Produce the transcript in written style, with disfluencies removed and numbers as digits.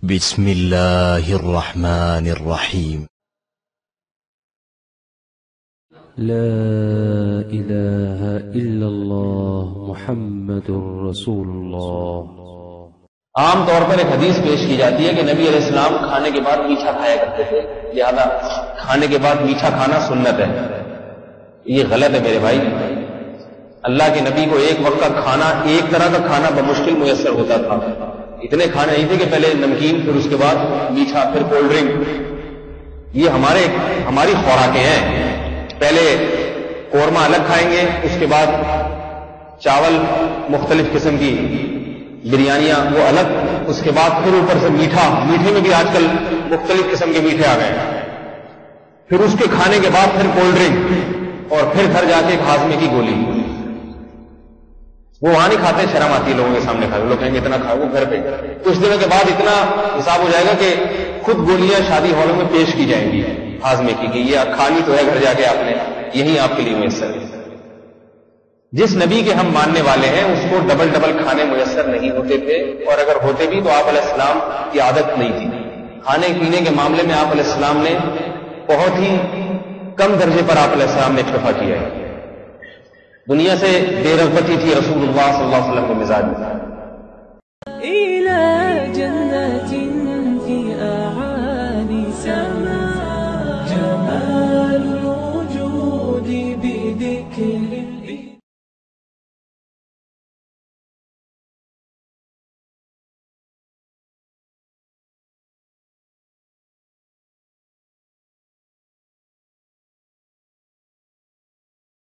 بسم اللہ الرحمن الرحیم لا الہ الا اللہ محمد رسول اللہ۔ عام طور پر ایک حدیث پیش کی جاتی ہے کہ نبی علیہ السلام کھانے کے بعد میٹھا کھایا کرتے تھے، لہذا کھانے کے بعد میٹھا کھانا سنت ہے۔ یہ غلط ہے میرے بھائی۔ اللہ کے نبی کو ایک وقت کا کھانا، ایک طرح کا کھانا بمشکل میسر ہوتا تھا۔ اتنے کھانے نہیں تھے کہ پہلے نمکین، پھر اس کے بعد میٹھا، پھر کولڈ ڈرنک۔ یہ ہماری خوراکیں ہیں۔ پہلے قورمہ الگ کھائیں گے، اس کے بعد چاول، مختلف قسم کی بریانیاں وہ الگ، اس کے بعد پھر اوپر سے میٹھے میں بھی آج کل مختلف قسم کے میٹھے آ گئے ہیں۔ پھر اس کے کھانے کے بعد پھر کولڈ ڈرنک، اور پھر گھر جا کے ہاضمے کی گولی۔ وہ وہاں نہیں کھاتے، شرم آتی ہے لوگوں کے سامنے کھاتے، لوگ کہیں گے اتنا کھاؤ، وہ گھر پہ کچھ دنوں کے بعد اتنا حساب ہو جائے گا کہ خود گولیاں شادی ہالوں میں پیش کی جائیں گی ہاضمے کی، کہ یہ کھانی تو ہے گھر جا کے آپ نے، یہی آپ کے لیے میسر ہے۔ جس نبی کے ہم ماننے والے ہیں اس کو ڈبل کھانے میسر نہیں ہوتے تھے، اور اگر ہوتے بھی تو آپ علیہ السلام کی عادت نہیں تھی۔ کھانے پینے کے معاملے میں آپ علیہ السلام نے بہت ہی کم درجے پر آپ علیہ السلام نے اکتفا کیا ہے۔ دنیا سے بے رغبتی تھی رسول اللہ صلی اللہ علیہ وسلم کے مزاج میں۔